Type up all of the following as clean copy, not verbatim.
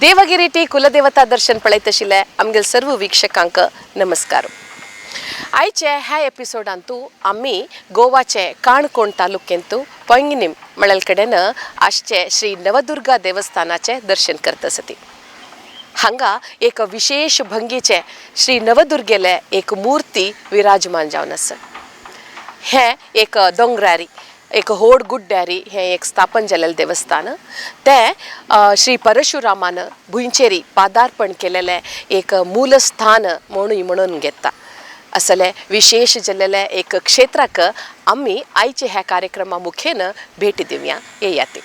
Devgiri T कुलदेवता दर्शन पळयत आशिल्ले आमगेल सर्व वीक्षकांक नमस्कार. आयचे ह्या एपिसोडांतू आम्ही गोवाचे काणकोण तालुक्यांतू पोंगिनिम मळल कडेन आजचे श्री नवदुर्गा देवस्थानाचे दर्शन करत आसती. हांगा एक विशेष भंगीचे श्री नवदुर्गेले एक मूर्ती विराजमान जावन आसा. हे एक दोंगरारी एक होड गुड्ड्यारी हे एक स्थापन जाल्लें देवस्थान. ते श्री परशुरामान भुंयचेरी पादार्पण केलेले एक मूलस्थान म्हणून घेता असले विशेष जाल्लेले एक क्षेत्राक आम्ही आयचे ह्या कार्यक्रमा मुखेन भेट दिवया येयाती.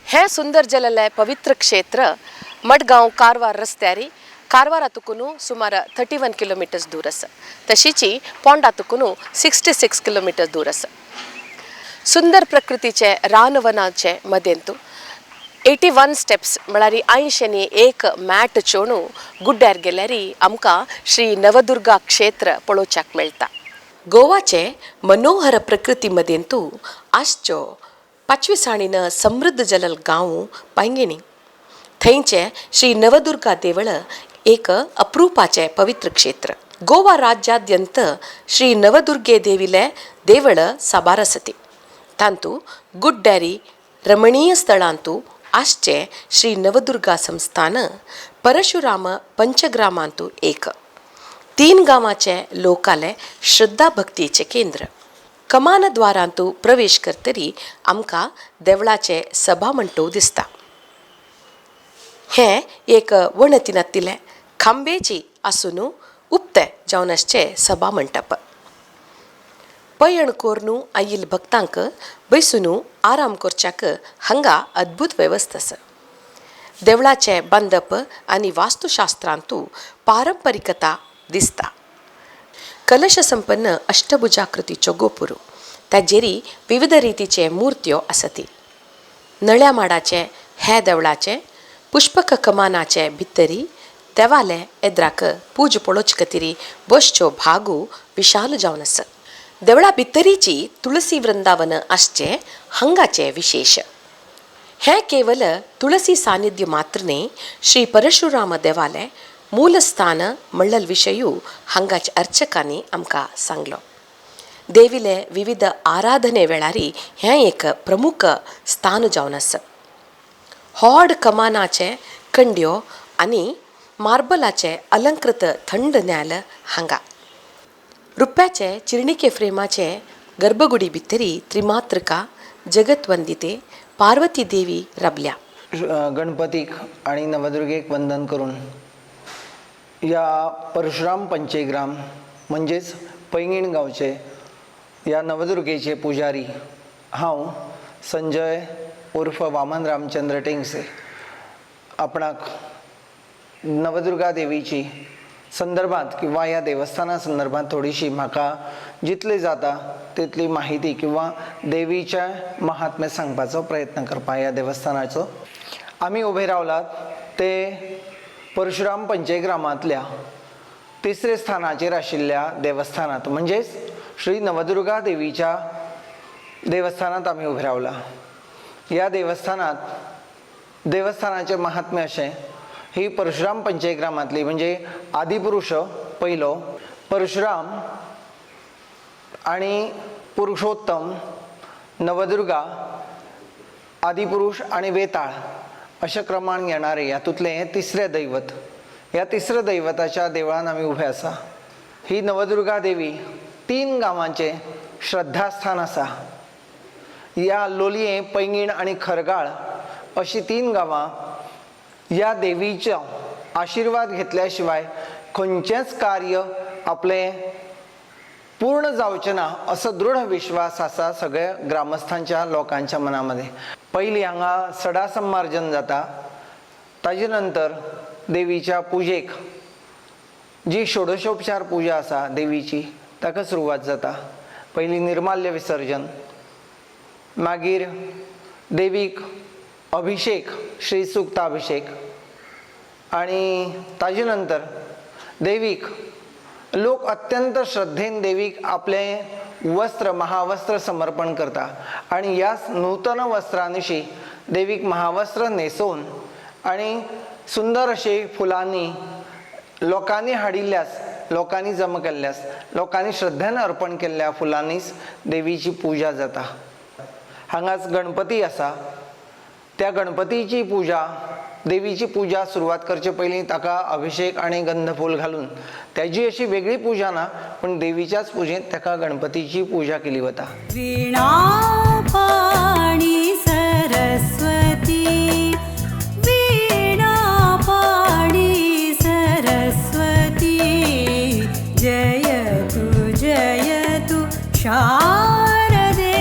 हे सुंदर जलले पवित्र क्षेत्र मडगांव कारवार रस्त्यारी कारवारातुकुनु सुमार 31 किलोमीटर्स दूर आसा. तशीची पोंडातुकुनु 66 किलोमीटर दूर आसा. सुंदर प्रकृतीचे रानवनाचे मदेंतू 81 स्टेप्स म्हळ्यार 80नी एक मॅट चोणू गुड्ड्यार गेल्यारी आमकां श्री नवदुर्गा क्षेत्र पळोवच्याक मेळटा. गोवाचे मनोहर प्रकृती मदेंतू आजच्यो 25 समृद्ध जलल गांव पैंगिणी. थंयचे श्री नवदुर्गा देवळ एक अप्रूपाचे पवित्र क्षेत्र. गोवा राज्याद्यंत श्री नवदुर्गे देविले देवळ साबार आसती. तांतू गुड्ड्यारी रमणीय स्थळांतू आजचे श्री नवदुर्गा संस्थान परशुराम पंचग्रामांतू एक. 3 गांवाचे लोकाले श्रद्धा भक्तीचे केंद्र. कमानद्वारांतू प्रवेश करतरी आमकां देवळाचे सभा मंटप दिसता. हे एक वणतीनातिले खांबेची आसून उक्ते जावन आसचे सभा मंटप. पयणकोरनू आयिल्ल भक्तांक बैसून आराम करच्याक हांगा अद्भुत वेवस्था आसा. देवळाचे बांदप आनी वास्तुशास्त्रांतू पारंपरिकता दिसता. कलश संपन्न अष्टभुजाकृतीच्यो गोपुरू ताजेरी विविध रितीचे मूर्त्यो आसती. नळ्या माडाचे हे देवळाचे पुष्पक कमानाचे भितरी देवाले एद्राक पूज पळोवचे खातीर बसच्यो भागू विशाल जावन आसा. देवळा भितरीची तुळसी वृंदावन आसचे हांगाचे विशेष. हे केवल तुळसी सानिध्य मात्र न्ही, श्री परशुराम देवाले मूलस्थान म्हणल विशयू हांगाच्या अर्चकांनी आमकां सांगलो. देविले विविध आराधने वेळारी हें एक प्रमुख स्थान जावन आसा. व्हड कमानाचे कंड्यो आनी मार्बलाचे अलंकृत थंड न्याल हांगा. रुप्याचे चिरणिके फ्रेमाचे गर्भगुडी भितरी त्रिमात्रका जगतवंदिते पार्वती देवी रबल्या. गणपतीक आणि नवदुर्गेक वंदन करून या परशुराम पंचग्राम म्हणजेच पैंगीण गांवचे या नवदुर्गेचे पुजारी हांव संजय उर्फ वामन रामचंद्र टेंगसे आपणाक नवदुर्गा देवीची संदर्भात किंवा या देवस्थाना संदर्भात थोडीशी म्हाका जितली जाता तितली माहिती किंवा देवीच्या महात्म्य सांगपाचो प्रयत्न करपा या देवस्थानाचो. आमी उभे रावलात ते परशुराम पंचग्रामांतल्या 3रे स्थानाचेर आशिल्ल्या देवस्थानात म्हणजेच श्री नवदुर्गा देवीच्या देवस्थानात आमी उभे रावला. या देवस्थानाचे महात्म्य अशें ही परशुराम पंचग्रामांतली म्हणजे आदिपुरुष पयलो परशुराम आणि पुरुषोत्तम नवदुर्गा आदिपुरुष आणि वेताळ अशा क्रमान येणारे यातूंतले 3रे दैवत. या 3ऱ्या दैवताच्या देवळान आमी उभे आसा. ही नवदुर्गा देवी 3 गांवांचे श्रद्धास्थान आसा. या लोलये पैंगीण आणि खरगाळ अशी 3 गांवां या देवीचा आशीर्वाद घेतल्याशिवाय खंयचेंच कार्य आपले पूर्ण जावचें ना असो दृढ विश्वास आसा सगळ्या ग्रामस्थांच्या लोकांच्या मनामध्ये. पयलीं हांगा सडा संमार्जन जाता, ताजे नंतर देवीच्या पुजेक जी षोडशोपचार पूजा आसा देवीची ताका सुरवात जाता. पयलीं निर्माल्य विसर्जन, मागीर देवीक अभिषेक, श्रीसुक्ताभिषेक, आणि ताजे नंतर देवीक लोक अत्यंत श्रद्धेन देवीक आपले वस्त्र महावस्त्र समर्पण करता आणि ह्या नूतन वस्त्रांशी देवीक महावस्त्र न्हेसोवन आणि सुंदर अशी फुलांनी लोकांनी हाडिल्ल्यास, लोकांनी जमा केल्ल्यास, लोकांनी श्रद्धेन अर्पण केल्ल्या फुलांनीच देवीची पूजा जाता. हांगाच गणपती आसा, त्या गणपतीची पूजा, देवीची पूजा सुरवात करचे पयलीं ताका अभिषेक आणि गंधफूल घालून त्याची अशी वेगळी पूजा ना, पण देवीच्याच पुजेंत ताका गणपतीची पूजा केली वता. वीणा पाणी सरस्वती, वीणा पाणी सरस्वती, जयतु शारदे,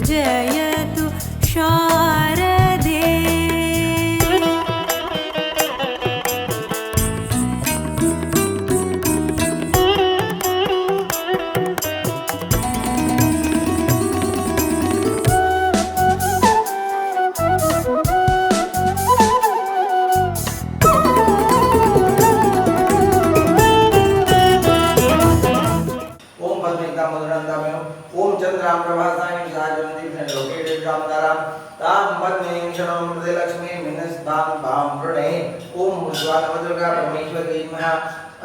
जयतु शारदे. ओम चंद्राम प्रभासाय साजवंती लोके रामदाराम ताम पद्मिनीं शरणं प्रदे लक्ष्मी मिनस्तां भां प्रणये. ओम नवदुर्गा परमेश्वरी नमः.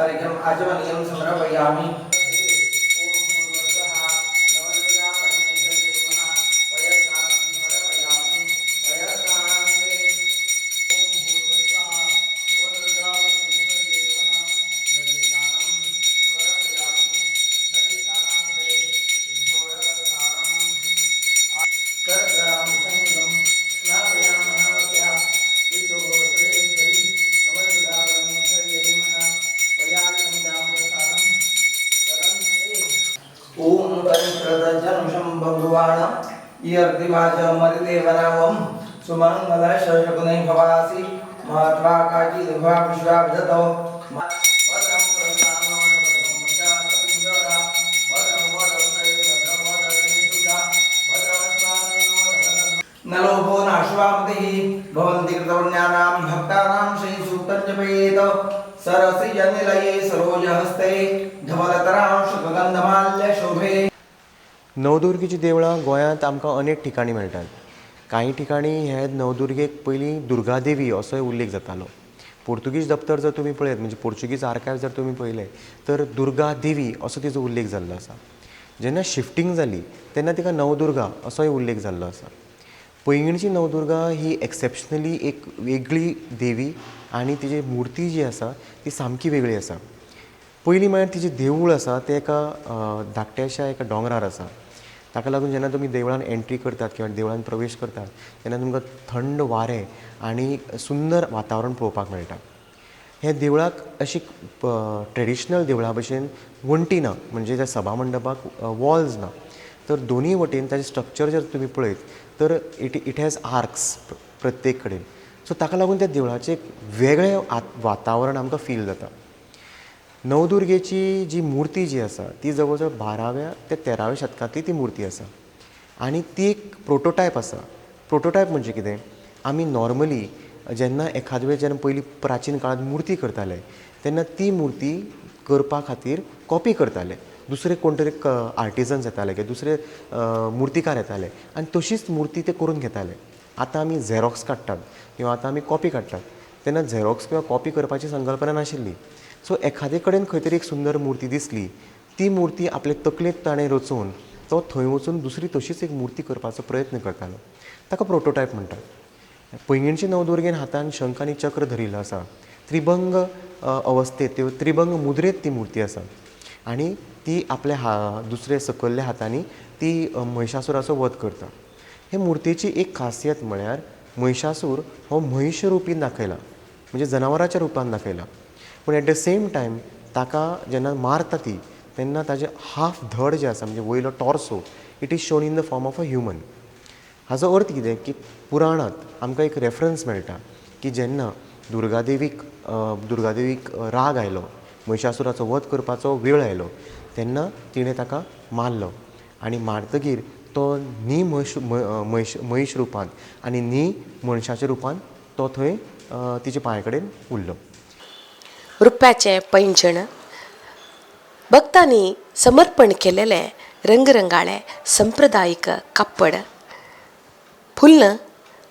अर्घ्यम् आचमनीयं समर्पयामि. ओम गणप्रदजनशं भगवान यर्दिवाच मरिदेवनावं सुमंगल शशकुने भवासी महत्वा काची दिवा विश्वाब्दतो वदं प्रसानो वदं शास्त्रज्ञरा वदं त्रैवदं वदं स्नानो नलोभो नाश्वामतिः भवन्ति कृतवज्ञानां भक्तानां श्री सूक्तं जपेत. सरसिजनिलये सरोजहस्ते धवलतरां शुकगंधमाल्य शोभे. नवदुर्गेची देवळां गोंयांत आमकां अनेक ठिकाणी मेळटात. कांय ठिकाणी हे नवदुर्गेक पयलीं दुर्गादेवी असोय उल्लेख जातालो. पोर्तुगीज दप्तर जर तुमी पळयत, म्हणजे पोर्तुगीज आर्कायव जर तुमी पळयले, तर दुर्गा देवी असो तिचो उल्लेख जाल्लो आसा. जेन्ना शिफ्टिंग जाली तेन्ना तिका नवदुर्गा असोय उल्लेख जाल्लो आसा. पैंगीणची नवदुर्गा ही एक्सेप्शनली एक वेगळी देवी आणि तिची मुर्ती जी आसा ती सामकी वेगळी आसा. पयलीं म्हळ्यार तिचें देवूळ आसा तें एका धाकट्याशा एका दोंगरार आसा. ताका लागून जेन्ना तुमी देवळान एंट्री करतात किंवा देवळान प्रवेश करतात तेन्ना तुमकां थंड वारें आनी सुंदर वातावरण पळोवपाक मेळटा. हे देवळाक अशी ट्रेडिशनल देवळा भशेन वण्टी ना, म्हणजे त्या सभा मंडपाक वॉल्स ना, तर दोनी वटेन ताचें स्ट्रक्चर जर तुमी पळयत तर इट हॅज आर्क्स प्रत्येक कडेन. सो ताका लागून त्या देवळाचें एक वेगळें वातावरण आमकां फील जाता. नवदुर्गेची जी मुर्ती जी आसा ती जवळ जवळ 12व्या ते 13व्या शतकांतली ती मुर्ती आसा आनी ती एक प्रोटोटायप आसा. प्रोटोटायप म्हणजे कितें, आमी नॉर्मली जेन्ना एखाद वेळ जेन्ना पयलीं प्राचीन काळांत मुर्ती करताले तेन्ना ती मुर्ती करपा खातीर कॉपी करताले. दुसरे कोण तरी आर्टिजन्स येताले किंवा दुसरे मुर्तीकार येताले आनी तशीच मुर्ती ते करून घेताले. आतां आमी झेरॉक्स काडटात किंवा आतां आमी कॉपी काडटात, तेन्ना झेरॉक्स किंवा कॉपी करपाची संकल्पना नाशिल्ली. सो एखादे कडेन खंय तरी एक सुंदर मुर्ती दिसली, ती मुर्ती आपले तकलेक ताणें रचून तो थंय वचून दुसरी तशीच एक मुर्ती करपाचो प्रयत्न करतालो. ताका प्रोटोटायप म्हणटात. पैंगीणची नवदुर्गेन हातान शंख आनी चक्र धरिल्लो आसा. त्रिभंग अवस्थेत, त्रिभंग मुद्रेत ती मुर्ती आसा आनी ती आपल्या दुसरे सकयल्ल्या हातांनी ती महिषासुराचो वध करता. हे मुर्तेची एक खासियत म्हळ्यार महिषासूर हो महिष रुपीन दाखयला, म्हणजे जनावराच्या रुपान दाखयला. पूण एट द सेम टायम ताका जेन्ना मारता ती तेन्ना ताजे हाफ धड जे आसा म्हणजे वयलो torso it is shown in the form of a human. हाचो अर्थ कितें की पुराणांत आमकां एक रेफरन्स मेळटा की जेन्ना दुर्गादेवीक राग आयलो, महिषासुराचो वध करपाचो वेळ आयलो, तेन्ना तिणें ताका मारलो आनी मारतकीर तो न्ही महिश रुपान आनी न्ही मनशाच्या रुपान तो थंय तिच्या पांया कडेन उरलो. रुप्याचें पैंजण, भक्तांनी समर्पण केलेले रंगरंगाळे संप्रदायिक कापड, फुल्ल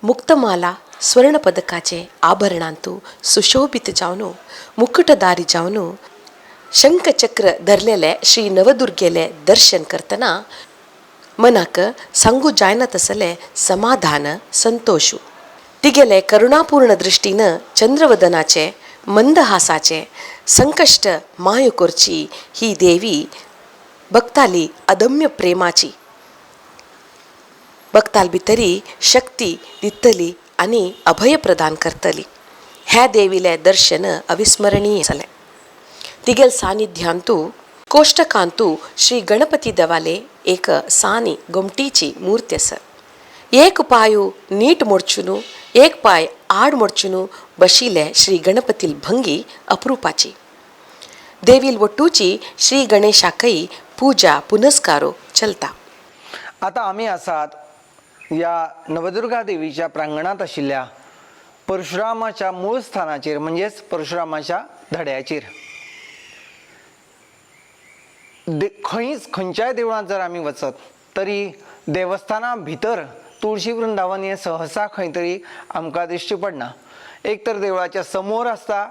मुक्तमाला स्वर्ण पदकाचे आभरणांतू सुशोभित जावन मुकुटधारी जावन शंखचक्र धरलेले श्री नवदुर्गेले दर्शन करतना मनाक सांगू जायना तसले समाधान संतोषू. तिगेले करुणापूर्ण दृश्टीन चंद्रवदनाचे मंदहासाचे संकष्ट माय करची ही देवी भक्ताली अदम्य प्रेमाची. भक्ताल भितरी शक्ती दितली आनी अभय प्रदान करतली. ह्या देवीले दर्शन अविस्मरणीय जालें. तिगेल सानिध्यांतू कोष्टकांतू श्री गणपती देवाले एक सानी गोमटीची मूर्ती आसा. एक पांय नीट मोडचून एक पांय आड मोडचून बशिल्ले श्री गणपतील भंगी अप्रुपाची. देवील वटूची श्री गणेशाकय पूजा पुनस्कारो चलता. आता आमी आसात या नवदुर्गा देवीच्या प्रांगणात आशिल्ल्या परशुरामाच्या मूळ स्थानाचेर, म्हणजेच परशुरामाच्या धड्याचेर. खंयच्याय देवळांत जर आमी वचत तरी देवस्थाना भितर तुळशी वृंदावन हें सहसा खंय तरी आमकां दिश्टी पडना. एक तर देवळाच्या समोर आसता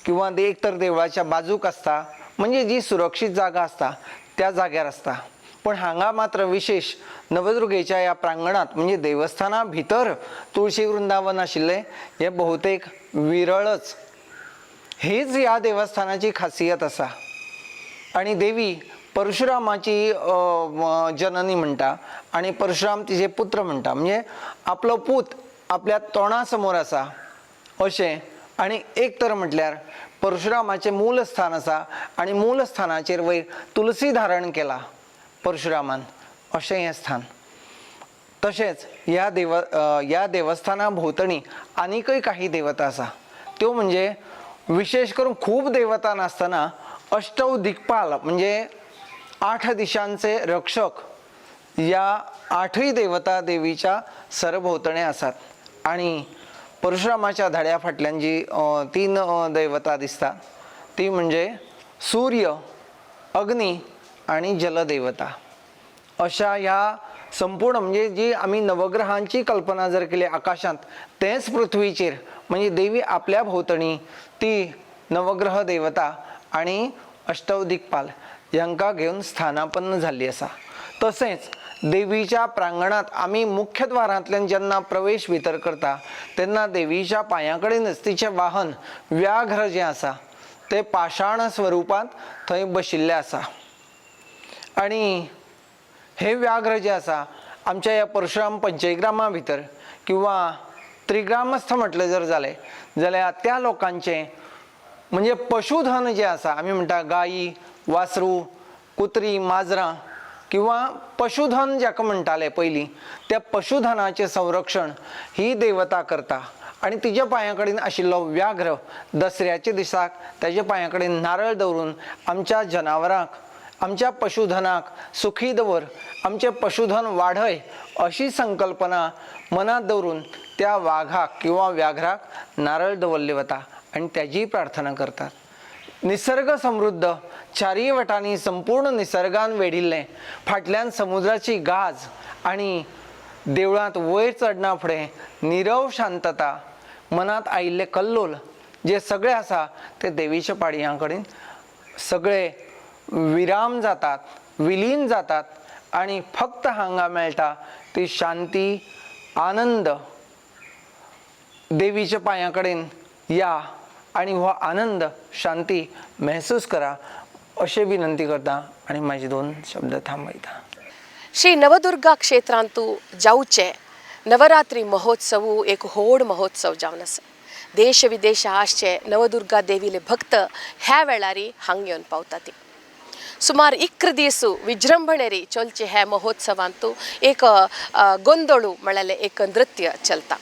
किंवा एक तर देवळाच्या बाजूक आसता, म्हणजे जी सुरक्षीत जागा आसता त्या जाग्यार आसता. पण हांगा मात्र विशेष नवदुर्गेच्या ह्या प्रांगणात म्हणजे देवस्थाना भितर तुळशी वृंदावन आशिल्लें हें बहुतेक विरळच. हीच ह्या देवस्थानाची खासियत आसा. आणि देवी परशुरामाची जननी म्हणटा आणि परशुराम तिचे पुत्र म्हणटा, म्हणजे आपलो पूत आपल्या तोंडा समोर आसा अशें. आणि एक तर म्हटल्यार परशुरामाचें मूल स्थान आसा आणि मूल स्थानाचेर वयर तुलसी धारण केला परशुरामान, अशें हें स्थान. तशेंच ह्या देवस्थाना भोंवतणी आनीकय काही देवता आसा. त्यो म्हणजे विशेष करून खूब देवता नासतना अष्टौ दिक्पाल म्हणजे 8 दिशांचे रक्षक या 8य देवता देवीच्या सरभोवतणे आसात. आणि परशुरामाच्या धड्या फाटल्यान जी 3 देवता दिसता ती म्हणजे सूर्य, अग्नी आणि जलदेवता. अशा ह्या संपूर्ण म्हणजे जी आमी नवग्रहांची कल्पना जर केली आकाशांत, तेच पृथ्वीचेर म्हणजे देवी आपल्या भोवतणी ती नवग्रह देवता आणि अष्टौ दिक्पाल यांका घेऊन स्थानापन्न झाली आसा. तसेच देवीच्या प्रांगणात आमी मुख्य द्वारांतल्यान जेन्ना प्रवेश भितर करता तेन्ना देवीच्या पांया कडेनच तिचें वाहन व्याघ्र जें आसा तें पाशाण स्वरुपांत थंय बशिल्लें आसा. आणि हे व्याघ्र जे आसा आमच्या ह्या परशुराम पंचग्रामा भितर किंवा त्रिग्रामस्थ म्हटलें जर जालें जाल्यार त्या लोकांचें म्हणजे पशुधन जें आसा, आमी म्हणटा गायी, वासरू, कुत्री, माजरां किंवा पशुधन जाका म्हणटाले पयलीं, त्या पशुधनाचें संरक्षण ही देवता करता. आणि तिच्या पांया कडेन आशिल्लो व्याघ्र दसऱ्याच्या दिसाक ताच्या पांया कडेन नारळ दवरून आमच्या जनावरांक, आमच्या पशुधनाक सुखी दवर, आमचें पशुधन वाडय अशी संकल्पना मनात दवरून त्या वाघाक किंवा व्याघ्राक नारळ दवरले वता आणि त्याची प्रार्थना करतात. निसर्ग समृद्ध चारी वटांनी संपूर्ण निसर्गान वेढिल्लें, फाटल्यान समुद्राची गाज आणि देवळांत वयर चडना फुडें निरव शांतता, मनात आयिल्ले कल्लोल जे सगळे आसा ते देवीच्या पाडयां कडेन सगळे विराम जातात, विलीन जातात आणि फक्त हांगा मेळटा ती शांती, आनंद. देवीच्या पांया कडेन या आणि हो आनंद, शांती महसूस करा अशें विनंती करता आणि माझे 2 शब्द थांबयता. श्री नवदुर्गा क्षेत्रांतू जावचे नवरात्री महोत्सव एक व्हड महोत्सव जावन आसा. देश विदेश आसचे नवदुर्गा देवीले भक्त ह्या वेळारी हांग येवन पावतात. सुमार 11 दीस विजृंभणेरी चलचे ह्या महोत्सवांतू एक गोंदळू म्हळ्यार एक नृत्य चलता.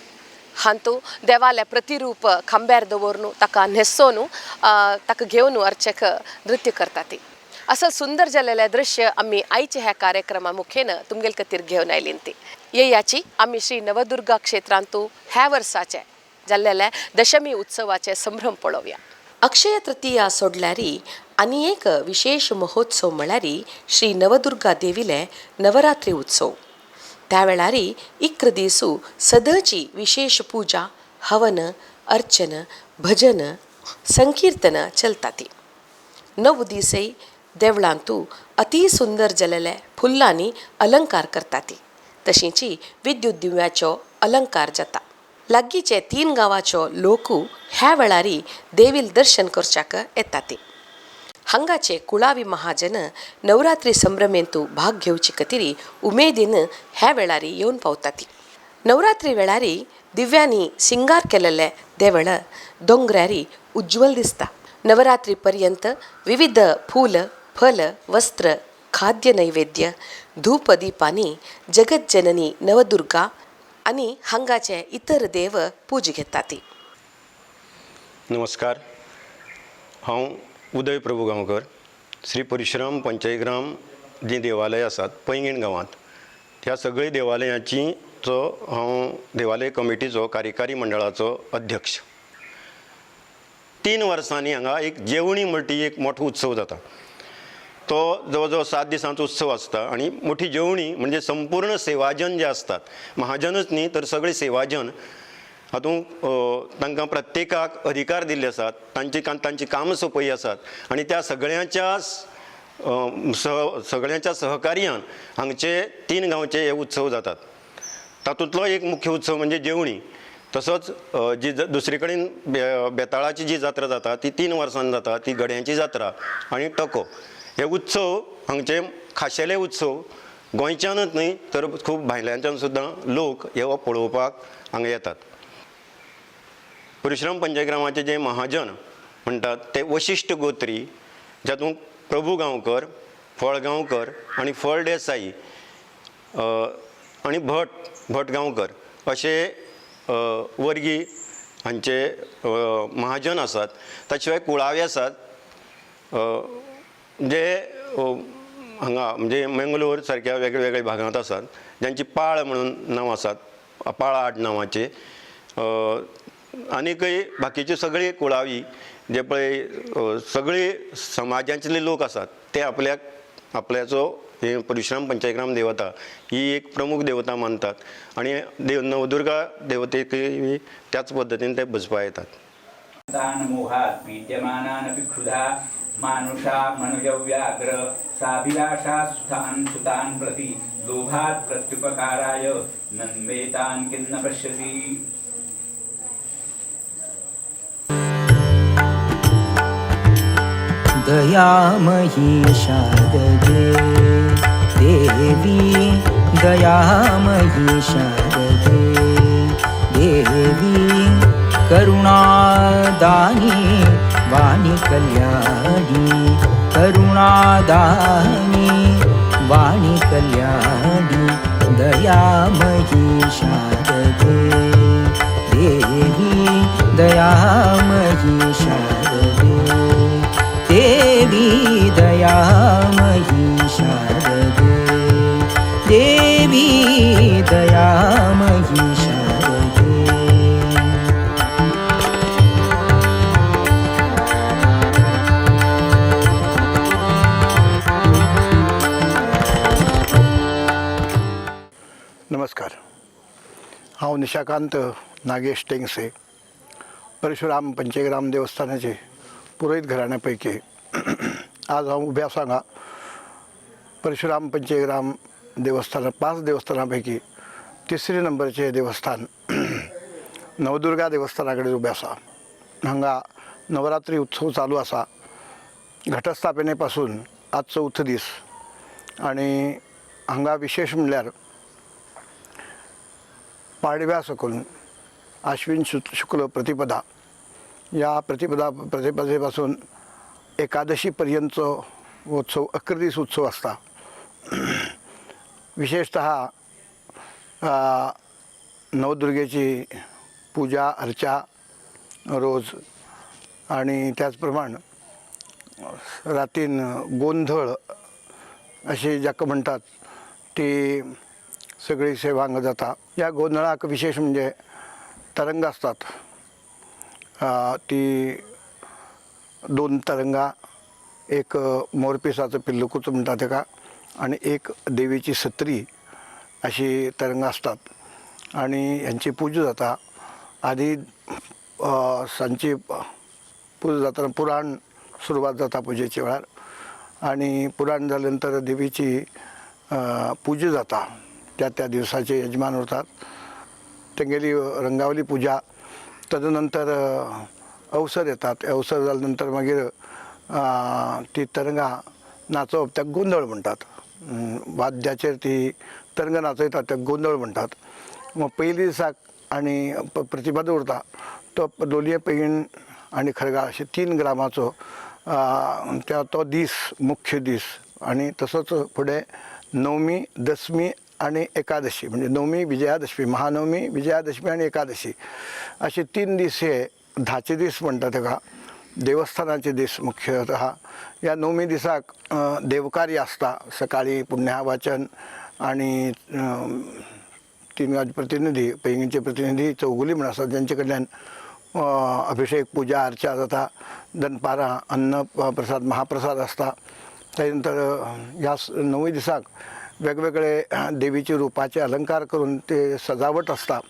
हांतू देवाले प्रतिरूप खांब्यार दवरून ताका न्हेसोवन ताका घेवन अर्चक नृत्य करतात. असं सुंदर जाल्लेले दृश्य आम्ही आईचे ह्या कार्यक्रमा मुखेन तुमगेल खातीर घेवन आयलीं ती. याची आम्ही श्री नवदुर्गा क्षेत्रांतू ह्या वर्साचे जाल्लेले दशमी उत्सवाचे संभ्रम पळोवया. अक्षय तृतीया सोडल्यारी आनी एक विशेष महोत्सव म्हळ्यारी श्री नवदुर्गा देवीले नवरात्री उत्सव. त्या वेळारी 11 दीस सदळची विशेष पूजा, हवन, अर्चन, भजन, संकीर्तन चलतात. 9 दिसय देवळांतू अति सुंदर जाल्लेले फुल्लांनी अलंकार करतात. तशींच विद्युत दिव्याचो अलंकार जाता. लागींचे 3 गांवांचो लोक ह्या वेळारी देवील दर्शन करच्याक येतात. हांगाचे कुळावी महाजन नवरात्री संभ्रमेंतू भाग घेवचे खातीर उमेदीन ह्या वेळारी येवन पावतात. नवरात्री वेळारी दिव्यांनी सिंगार केलेले देवळ दोंगरारी उज्ज्वल दिसता. नवरात्री पर्यंत विविध फूल, फल, वस्त्र, खाद्य नैवेद्य, धूप दीपांनी जगज्जननी नवदुर्गा आणि हांगाचे इतर देव पूज घेतात. नमस्कार, हांव उदय प्रभू गांवकर. श्री परशुराम पंचग्राम जी देवालय आसात पैंगीण गांवांत, त्या सगळ्या देवालयाचो हांव देवालय कमिटीचो कार्यकारी मंडळाचो अध्यक्ष. 3 वर्सांनी हांगा एक जेवणी म्हणटी एक मोठो उत्सव जाता. तो जवळ जवळ 7 दिसांचो उत्सव आसता आणि मोठी जेवणी म्हणजे संपूर्ण सेवाजन जे असतात, महाजनच न्ही तर सगळे सेवाजन, हातूंत तांकां प्रत्येकाक अधिकार दिल्ले आसात. तांची कामां सोंपय आसात आणि त्या सगळ्यांच्या सहकार्यान हांगचे 3 गांवचे हे उत्सव जातात. तातूंतलो एक मुख्य उत्सव म्हणजे जेवणी. तसोच जी दुसरे कडेन बेताळाची जी जात्रा जाता ती 3 वर्सांनी जाता, ती गड्यांची जात्रा आणि टको. हे उत्सव हांगचे खाशेले उत्सव गोंयच्यानूच न्ही तर खूब भायल्यांच्यान सुद्दां लोक हे पळोवपाक हांगा येतात. परशुराम पंचग्रामाचे जे महाजन म्हणटात ते वशिश्ट गोत्री, जातूंत प्रभू गांवकर, फळ गांवकर आणि फळ देसाई आणि भट गांवकर अशे वर्गी हांचे महाजन आसात. ताचे कुळावे आसात जे हांगा म्हणजे मंगळूर सारक्या वेगळ्या भागांत आसात, ज्यांची पाळ म्हणून नांव आसात, पाळ आड नांवाचे. आनीकय बाकीचे सगळे कुळावी जे पळय सगळे समाजांतले लोक आसात ते आपल्याचो हे परशुराम पंचग्राम देवता ही एक प्रमुख देवता मानतात आणि नवदुर्गा देवतेकय त्याच पद्दतीन ते भजपा येतात. मोहात विद्यमानानपि क्षुधा मानुषा मनुजव्याग्र साभिलाषा सुतान् सुतान् प्रति लोभात् प्रत्युपकाराय नन्वेतान् किन्न पश्यति. दयामयी शारदे देवी, दयामयी शारदे देवी, करुणादानी वाणी कल्याणी, करुणादानी वाणी कल्याणी, दयामयी शारदे देवी, दयामयी शारदे देवी, दयामयी शारदे देवी, दयामयी शारदे. नमस्कार, हांव निशाकांत नागेश टेंगसे, परशुराम पंचग्राम देवस्थानाचे पुरोहित घराण्या पैकी आज हांव उबे आसा हांगा परशुराम पंचग्राम देवस्थान 5 देवस्थानां तिसरे नंबरचे देवस्थान नवदुर्गा देवस्थाना कडेन उबे आसा. हांगा नवरात्री उत्सव चालू आसा. घटस्थापने पासून आज 4 दीस आणि हांगा विशेष म्हणल्यार पाडव्या सकून आश्विन शुक्ल प्रतिपदा या प्रतिपदेपासून एकादशीपर्यंत उत्सव 11 दीस उत्सव असता. विशेषतः नवदुर्गेची पूजा अर्चा रोज आणि त्याचप्रमाणे रातीन गोंधळ अशी जाका म्हणटात ती सगळी सेवा हांगा जाता. ह्या गोंधळाक विशेष म्हणजे तरंग असतात. ती 2 तरंगा, एक मोरपिसाचं पिल्लुकूच म्हणटा तेका आणि एक देवीची सत्री अशी तरंगा असतात आणि ह्यांची पूजा जाता. आधी सांची पूजा जाताना पुराण सुरुवात जाता पुजेचे वेळार आणि पुराण जाल्यानंतर देवीची पूजा जाता. त्या दिवसाचे यजमान उरतात तेंगेली रंगावली पूजा. तदनंतर अवसर येतात. अवसर जाल्यानंतर मागीर ती तरंगा नाचोवप त्याक गोंधळ म्हणटात. वाद्याचेर ती तरंगा नाचयतात त्याक गोंधळ म्हणटात. मग पयली दिसाक आणि प्रतिपदा उरता तो लोलये पैंगीण आणि खरगाळ अशे 3 ग्रामाचो तो दीस मुख्य दीस. आणि तसोच फुडें नवमी, दसमी आणि एकादशी म्हणजे नवमी, विजयादशमी, महानवमी, विजयादशमी आणि एकादशी असे 3 दीस हे 10चे दीस म्हणटा तेका देवस्थानाचे दीस. मुख्यतः या नवमी दिसाक देवकार्य आसता. सकाळी पुण्यावाचन आणि 3 प्रतिनिधी पैंगीणचे प्रतिनिधी चौगुली म्हण आसात जांचे कडल्यान अभिषेक पूजा अर्चा जाता. दनपारां अन्न प्रसाद महाप्रसाद आसता. त्यानंतर ह्या 9 दिसाक वेगवेगळे देवीचे रूपाचे अलंकार करून ते सजावट असता.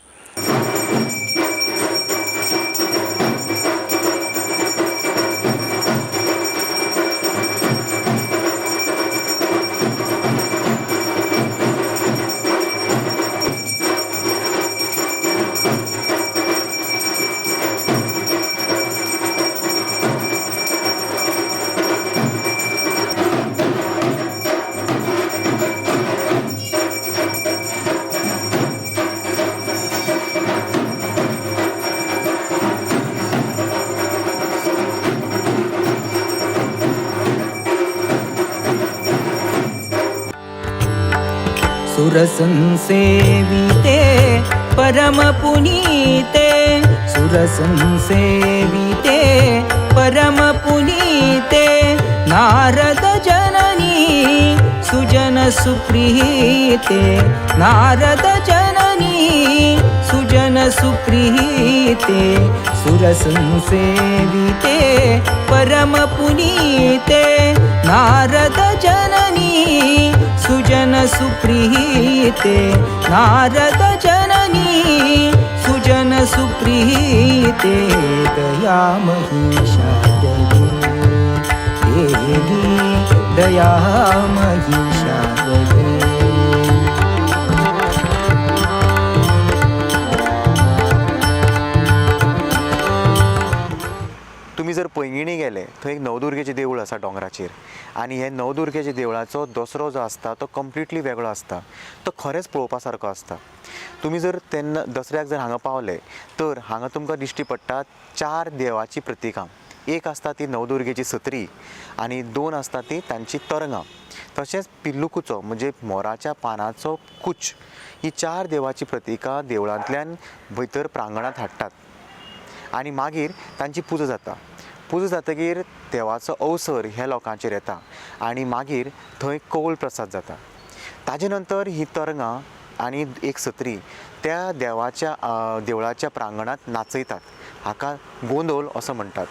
सुरसंसेविते परमपुनीते, सुरसंसेविते परमपुनीते, नारद जननी सुजन सुप्रीते, नारद जननी सुजन सुप्रीते, सुरसंसेविते परमपुनीते, नारद जननी सुजन सुप्रीते, नारद जननी सुजन सुप्रीते, दयामयी शारदे देवी, दयामयी शारदे. तुम्ही जर पैंगिणी गेले थंय एक नवदुर्गेचें देवूळ आसा डोंगराचेर आनी हे नवदुर्गेच्या देवळाचो दसरो जो आसता तो कंप्लिटली वेगळो आसता. तो खरेंच पळोवपा सारको आसता. तुम्ही जर तेन्ना दसऱ्याक जर हांगा पावले तर हांगा तुमकां दिश्टी पडटात 4 देवाची प्रतिकां. एक आसता ती नवदुर्गेची सत्री आनी 2 आसता ती तांची तरंगां. तशेंच पिल्लुकूचो म्हणजे मोराच्या पानाचो कुच ही 4 देवाची प्रतिकां देवळांतल्यान भितर प्रांगणांत हाडटात आनी मागीर तांची पुजा जाता. पुजा जातकीर देवाचो अवसर हे लोकांचेर येता आनी मागीर थंय कौल प्रसाद जाता. ताजे नंतर ही तरंगां आनी एक सत्री त्या देवाच्या देवळाच्या प्रांगणांत नाचयतात. हाका गोंदोल असो म्हणटात.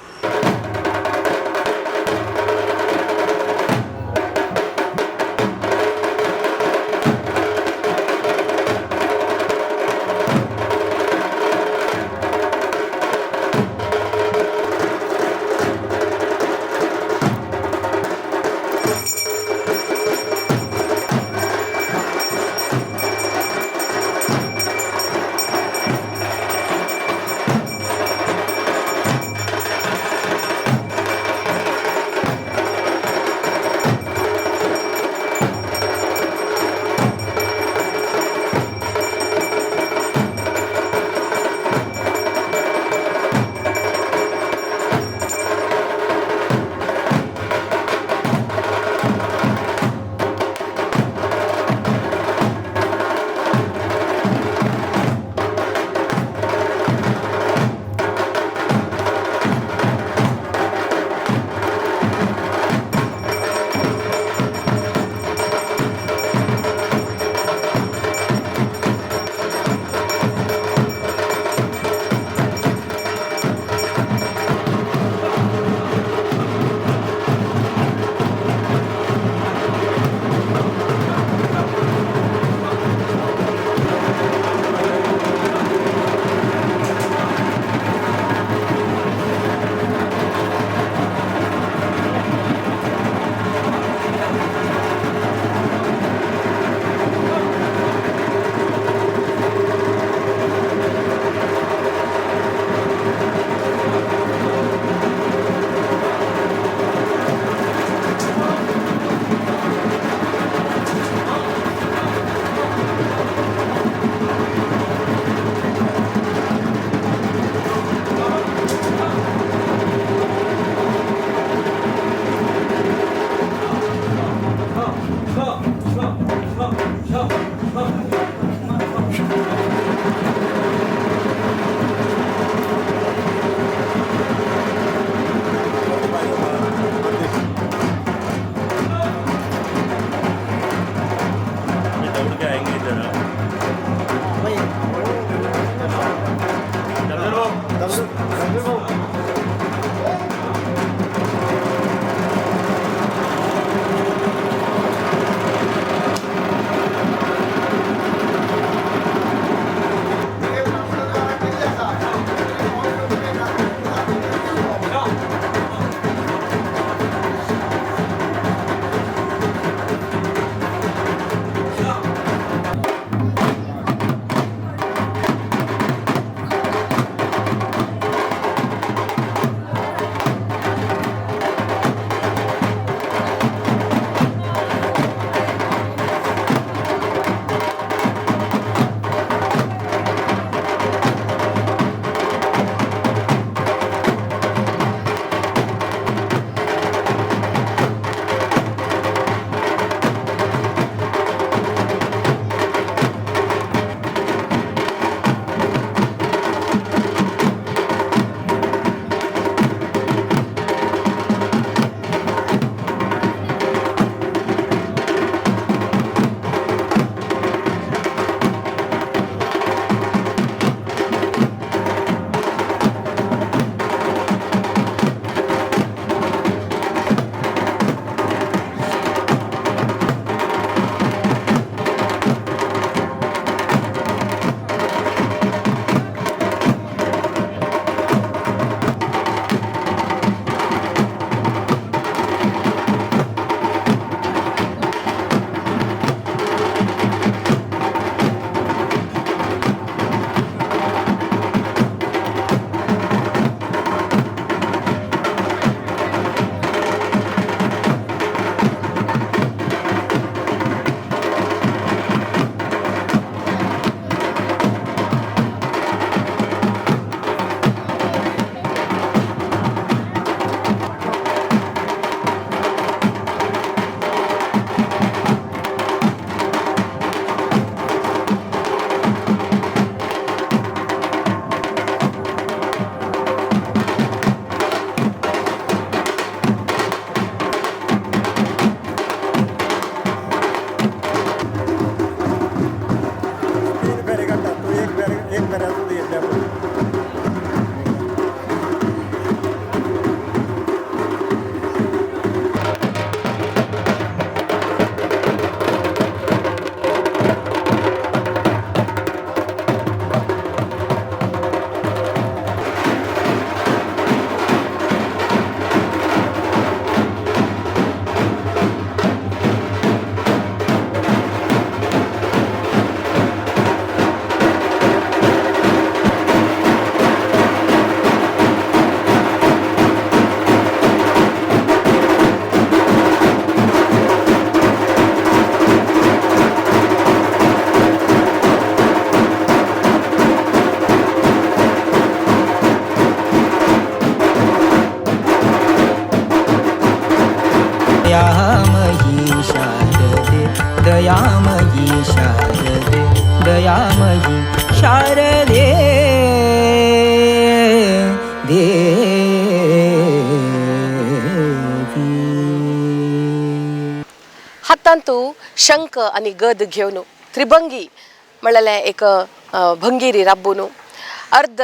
दयामयी शारदे दयामयी शारदे देवी. हातांतू शंख आणि गद घेवन त्रिभंगी म्हणल्यार एक भंगिरी राबून अर्ध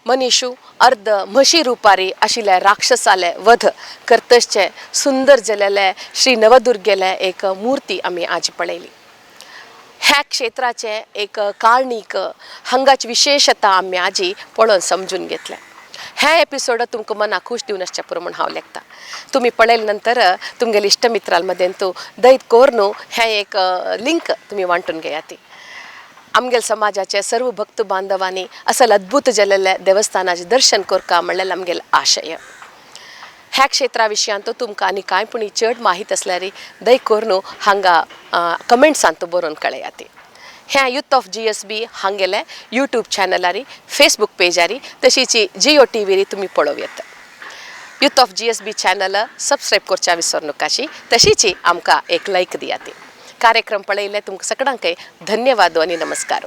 मनीशू अर्ध म्हशी रुपारी आशिल्ले राक्षसाले वध करतशचे सुंदर जालेले श्री नवदुर्गेले एक मुर्ती आमी आज पळयली. ह्या क्षेत्राचे एक कारणीक हांगाची विशेषता आमी आजी पळोवन समजून घेतले. ह्या एपिसोड तुमकां मना खूश दिवन आसचे पुरो म्हण हांव लेखता. तुम्ही पळयले नंतर तुमगेले इश्टमित्रां मदें तूं दैत कोरनू हें एक लिंक तुम्ही वांटून घेयात. आमगेल समाजाचे सर्व भक्त बांधवांनी असल अद्भुत जाल्लेले देवस्थानाचे दर्शन करता म्हणल्यार आमगेल आशय. ह्या क्षेत्रा विशयांत तुमकां आनी कांय पुणी चड माहीत असल्यार दैत कोरनू हांगा कमेंट्सांत बरोवन कळयात. ह्या यूथ ऑफ GSB हांगेले यूट्यूब चॅनलारी फेसबुक पेजारी तशीच जिओ टीव्हीरी तुम्ही पळोव येता. Youth of GSB channel subscribe करच्या विसरू नकाशी तशीच आमकां एक लायक दियात. कार्यक्रम पळयले तुमकां सगळ्यांक धन्यवाद आणि नमस्कार.